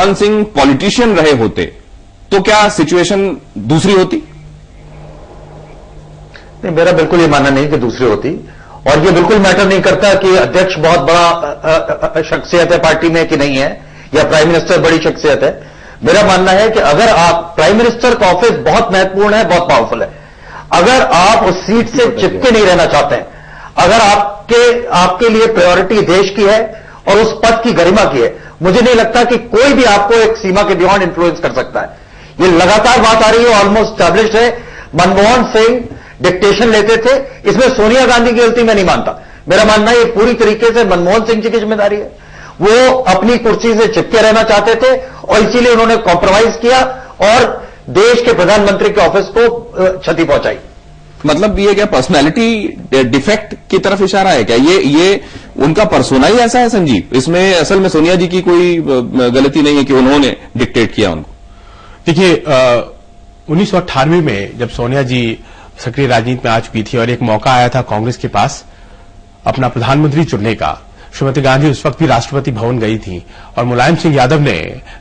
Manmohan Singh politician रहे होते तो क्या सिचुएशन दूसरी होती? नहीं, मेरा बिल्कुल ये मानना नहीं कि दूसरी होती, और ये बिल्कुल मैटर नहीं करता कि अध्यक्ष बहुत बड़ा शख्सियत है पार्टी में कि नहीं है, या प्राइम मिनिस्टर बड़ी शख्सियत है। मेरा मानना है कि अगर आप, प्राइम मिनिस्टर का ऑफिस बहुत महत्वपूर्ण है, बहुत पावरफुल है, अगर आप उस सीट से चिपके नहीं रहना चाहते हैं, अगर आपके लिए प्रायोरिटी देश की है और उस पद की गरिमा की है, मुझे नहीं लगता कि कोई भी आपको एक सीमा के बियॉन्ड इन्फ्लुएंस कर सकता है। ये लगातार बात आ रही है, ऑलमोस्ट स्टैब्लिश्ड है। मनमोहन सिंह डिक्टेशन लेते थे, इसमें सोनिया गांधी की गलती मैं नहीं मानता। मेरा मानना है ये पूरी तरीके से मनमोहन सिंह जी की जिम्मेदारी है। वो अपनी कुर्सी से चिपके रहना चाहते थे और इसीलिए उन्होंने कॉम्प्रोमाइज किया और देश के प्रधानमंत्री के ऑफिस को क्षति पहुंचाई। मतलब ये क्या पर्सनालिटी डिफेक्ट की तरफ इशारा है क्या? ये उनका पर्सोना ही ऐसा है संजीव? इसमें असल में सोनिया जी की कोई गलती नहीं है कि उन्होंने डिक्टेट किया उनको? देखिए, 1998 में जब सोनिया जी सक्रिय राजनीति में आ चुकी थी और एक मौका आया था कांग्रेस के पास अपना प्रधानमंत्री चुनने का, श्रीमती गांधी उस वक्त भी राष्ट्रपति भवन गई थी और मुलायम सिंह यादव ने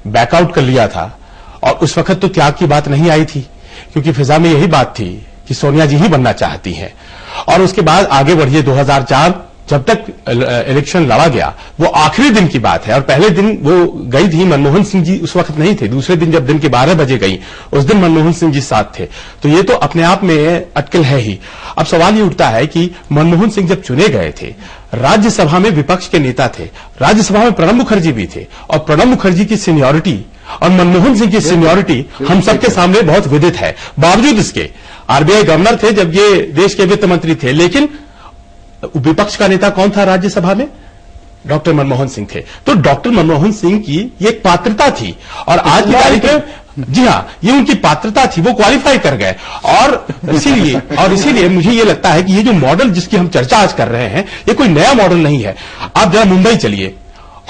बैकआउट कर लिया था, और उस वक्त तो त्याग की बात नहीं आई थी, क्योंकि फिजा में यही बात थी कि सोनिया जी ही बनना चाहती हैं। और उसके बाद आगे बढ़िए 2004 जब तक इलेक्शन लड़ा गया, वो आखिरी दिन की बात है, और पहले दिन वो गई थी, मनमोहन सिंह जी उस वक्त नहीं थे, दूसरे दिन जब दिन के 12 बजे गई, उस दिन मनमोहन सिंह जी साथ थे। तो ये तो अपने आप में अटकल है ही। अब सवाल ये उठता है कि मनमोहन सिंह जब चुने गए थे, राज्यसभा में विपक्ष के नेता थे, राज्यसभा में प्रणब मुखर्जी भी थे, और प्रणब मुखर्जी की सीनियरिटी और मनमोहन सिंह की सीनियरिटी हम सबके सामने बहुत विदित है। बावजूद इसके आरबीआई गवर्नर थे जब ये देश के वित्त मंत्री थे, लेकिन विपक्ष का नेता कौन था राज्यसभा में? डॉक्टर मनमोहन सिंह थे। तो डॉक्टर मनमोहन सिंह की ये एक पात्रता थी, और आज की तारीख में, जी हां, ये उनकी पात्रता थी, वो क्वालिफाई कर गए। और इसीलिए मुझे ये लगता है कि ये जो मॉडल जिसकी हम चर्चा आज कर रहे हैं, ये कोई नया मॉडल नहीं है। आप जरा मुंबई चलिए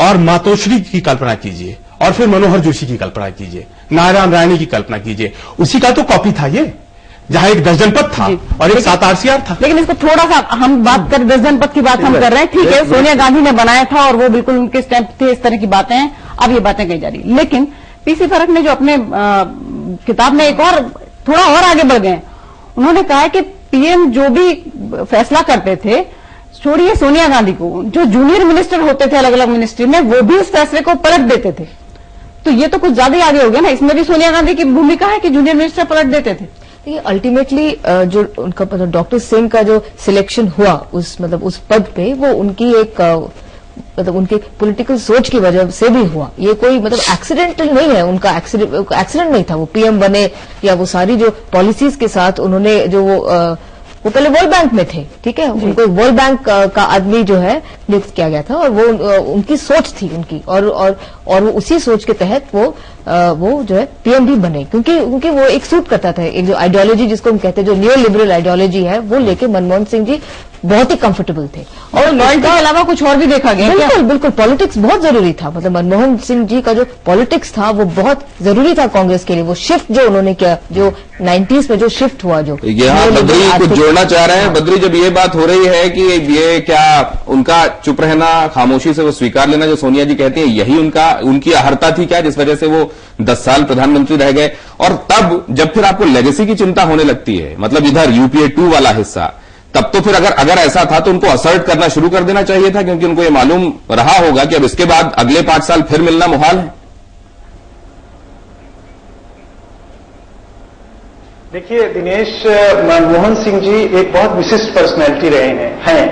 और मातोश्री की कल्पना कीजिए, और फिर मनोहर जोशी की कल्पना कीजिए, नारायण राणे की कल्पना कीजिए, उसी का तो कॉपी था ये, जहां एक 10 जनपद था और एक 7 आरसीआर था। लेकिन इसको थोड़ा सा हम बात कर, 10 जनपद की बात हम कर रहे हैं, ठीक है, सोनिया गांधी ने बनाया था और वो बिल्कुल उनके स्टैंप थे, इस तरह की बातें हैं। अब ये बातें कही जा रही, लेकिन पीसी फरक ने जो अपने किताब में एक और थोड़ा और आगे बढ़ गए, उन्होंने कहा है कि पीएम जो भी फैसला करते थे, छोड़िए सोनिया गांधी को, जो जूनियर मिनिस्टर होते थे अलग अलग मिनिस्ट्री में, वो भी उस फैसले को पलट देते थे। तो ये तो कुछ ज्यादा ही आगे हो गया ना। इसमें भी सोनिया गांधी की भूमिका है कि जूनियर मिनिस्टर पलट देते थे। ये अल्टीमेटली जो उनका डॉक्टर सिंह का जो सिलेक्शन हुआ उस पद पे, वो उनकी एक उनके पॉलिटिकल सोच की वजह से भी हुआ। ये कोई एक्सीडेंटल नहीं है, उनका एक्सीडेंट नहीं था। वो पीएम बने या वो सारी जो पॉलिसीज के साथ उन्होंने जो वो पहले वर्ल्ड बैंक में थे, ठीक है, उनको वर्ल्ड बैंक का आदमी जो है नियुक्त किया गया था, और वो उनकी सोच थी उनकी, और वो उसी सोच के तहत वो जो है पीएम भी बने, क्योंकि वो एक सूट करता था, एक जो आइडियोलॉजी जिसको हम कहते हैं, जो न्यू लिबरल आइडियोलॉजी है, वो लेके मनमोहन सिंह जी बहुत ही कंफर्टेबल थे। और लॉयल्टी के अलावा कुछ और भी देखा गया। बिल्कुल पॉलिटिक्स बहुत जरूरी था। मनमोहन सिंह जी का जो पॉलिटिक्स था वो बहुत जरूरी था कांग्रेस के लिए। वो शिफ्ट जो उन्होंने किया, जो 90s में जो शिफ्ट हुआ, जो यहाँ बद्री कुछ जोड़ना चाह रहे हैं। बद्री, जब ये बात हो रही है कि ये क्या उनका चुप रहना, खामोशी से वो स्वीकार लेना, जो सोनिया जी कहती है, यही उनकी अहर्ता थी क्या, जिस वजह से वो 10 साल प्रधानमंत्री रह गए? और तब जब फिर आपको लेगेसी की चिंता होने लगती है, मतलब इधर यूपीए 2 वाला हिस्सा, तब तो फिर अगर ऐसा था तो उनको असर्ट करना शुरू कर देना चाहिए था, क्योंकि उनको ये मालूम रहा होगा कि अब इसके बाद अगले 5 साल फिर मिलना मुहाल है। देखिए दिनेश, मनमोहन सिंह जी एक बहुत विशिष्ट पर्सनैलिटी रहे हैं।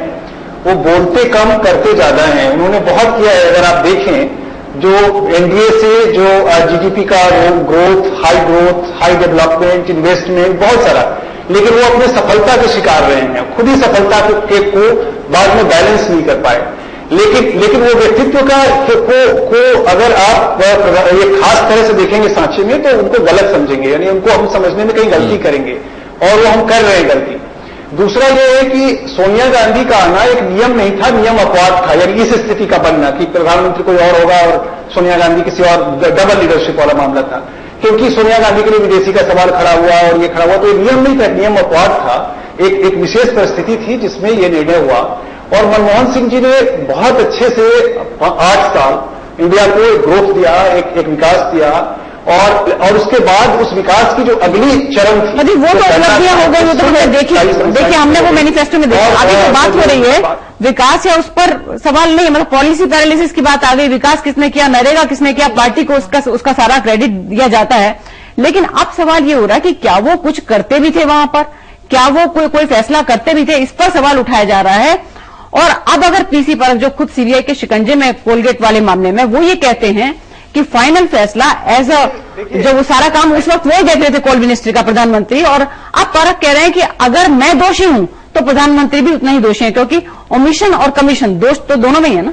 वो बोलते कम करते ज्यादा हैं। उन्होंने बहुत किया है। अगर आप देखें जो एनडीए से जो जीडीपी का ग्रोथ, हाई डेवलपमेंट, इन्वेस्टमेंट, बहुत सारा, लेकिन वो अपने सफलता के शिकार रहे हैं। खुद ही सफलता को बाद में बैलेंस नहीं कर पाए। लेकिन वो व्यक्तित्व को अगर आप ये खास तरह से देखेंगे सांचे में, तो उनको गलत समझेंगे, यानी उनको हम समझने में कहीं गलती करेंगे, और वो हम कर रहे हैं गलती। दूसरा ये है कि सोनिया गांधी का आना एक नियम नहीं था, नियम अपवाद था। यानी इस स्थिति का बनना कि प्रधानमंत्री कोई और होगा और सोनिया गांधी किसी और, डबल लीडरशिप वाला मामला था, क्योंकि सोनिया गांधी के लिए विदेशी का सवाल खड़ा हुआ और ये खड़ा हुआ, तो ये नियम नहीं था, नियम अपवाद था। एक विशेष परिस्थिति थी जिसमें ये निर्णय हुआ। और मनमोहन सिंह जी ने बहुत अच्छे से 8 साल इंडिया को एक ग्रोथ दिया, एक विकास दिया, और उसके बाद उस विकास की जो अगली चरण थी, अभी वो तो उपलब्धियां हो गई, वो तो हमने देखिए हमने वो मैनिफेस्टो में देखा। अभी जो बात हो रही है विकास है, उस पर सवाल नहीं, मतलब पॉलिसी पैरालिसिस की बात आ गई। विकास किसने किया, नरेगा किसने किया, पार्टी को उसका सारा क्रेडिट दिया जाता है। लेकिन अब सवाल ये हो रहा है कि क्या वो कुछ करते भी थे वहां पर, क्या वो कोई फैसला करते भी थे, इस पर सवाल उठाया जा रहा है। और अब अगर पीसी परख जो खुद सीबीआई के शिकंजे में कोलगेट वाले मामले में, वो ये कहते हैं कि फाइनल फैसला एज अ जो वो सारा काम उस वक्त वो देख रहे थे कोल मिनिस्ट्री का प्रधानमंत्री, और अब परख कह रहे हैं कि अगर मैं दोषी हूं तो प्रधानमंत्री भी उतना ही दोषी है, क्योंकि ओमिशन और कमीशन दोष तो दोनों में ही है ना।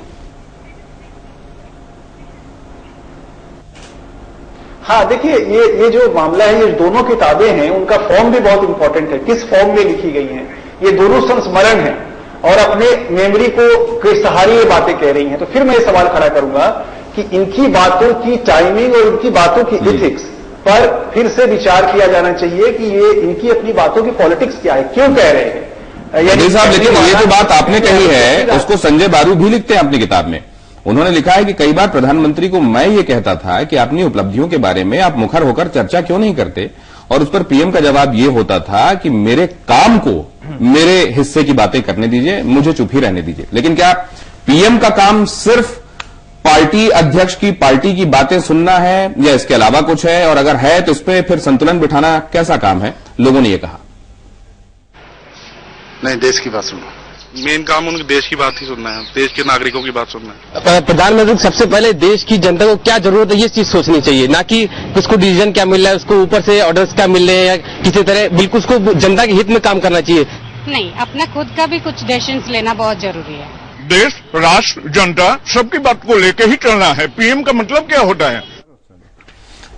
हाँ, देखिए ये जो मामला है, ये दोनों किताबें हैं, उनका फॉर्म भी बहुत इंपॉर्टेंट है, किस फॉर्म में लिखी गई हैं। ये दोनों संस्मरण हैं और अपने मेमोरी के सहारे ये बातें कह रही हैं। तो फिर मैं ये सवाल खड़ा करूंगा कि इनकी बातों की टाइमिंग और इनकी बातों की एथिक्स पर फिर से विचार किया जाना चाहिए कि ये इनकी अपनी बातों की पॉलिटिक्स क्या है, क्यों कह रहे हैं। साहब, लेकिन ये जो बात आपने कही है उसको संजय बारू भी लिखते हैं अपनी किताब में। उन्होंने लिखा है कि कई बार प्रधानमंत्री को मैं ये कहता था कि अपनी उपलब्धियों के बारे में आप मुखर होकर चर्चा क्यों नहीं करते, और उस पर पीएम का जवाब ये होता था कि मेरे काम को मेरे हिस्से की बातें करने दीजिए, मुझे चुप ही रहने दीजिए। लेकिन क्या पीएम का काम सिर्फ पार्टी अध्यक्ष की पार्टी की बातें सुनना है या इसके अलावा कुछ है, और अगर है तो इस पर फिर संतुलन बिठाना कैसा काम है? लोगों ने यह कहा। नहीं, देश की बात सुनना मेन काम, उनके देश की बात ही सुनना है, देश के नागरिकों की बात सुनना है। प्रधानमंत्री को सबसे पहले देश की जनता को क्या जरूरत है ये चीज सोचनी चाहिए, ना कि उसको डिसीजन क्या मिल रहा है, उसको ऊपर से ऑर्डर्स क्या मिल रहे हैं या किसी तरह। बिल्कुल उसको जनता के हित में काम करना चाहिए। नहीं, अपना खुद का भी कुछ डिसीजन लेना बहुत जरूरी है। देश, राष्ट्र, जनता सबकी बात को लेकर ही चलना है। पीएम का मतलब क्या होता है?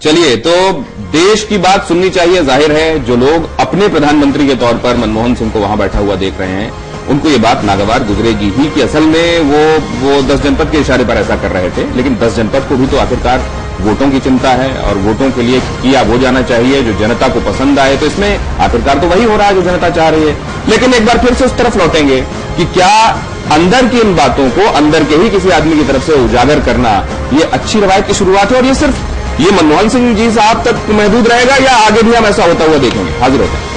चलिए, तो देश की बात सुननी चाहिए। जाहिर है जो लोग अपने प्रधानमंत्री के तौर पर मनमोहन सिंह को वहां बैठा हुआ देख रहे हैं, उनको ये बात नागवार गुजरेगी ही कि असल में वो 10 जनपद के इशारे पर ऐसा कर रहे थे। लेकिन 10 जनपद को भी तो आखिरकार वोटों की चिंता है, और वोटों के लिए किया वो जाना चाहिए जो जनता को पसंद आए। तो इसमें आखिरकार तो वही हो रहा है जो जनता चाह रही है। लेकिन एक बार फिर से उस तरफ लौटेंगे कि क्या अंदर की इन बातों को अंदर के ही किसी आदमी की तरफ से उजागर करना ये अच्छी रवायत की शुरुआत है, और ये सिर्फ ये मनमोहन सिंह जी साहब तक महदूद रहेगा या आगे भी हम ऐसा होता हुआ देखेंगे? हाजिर होता है।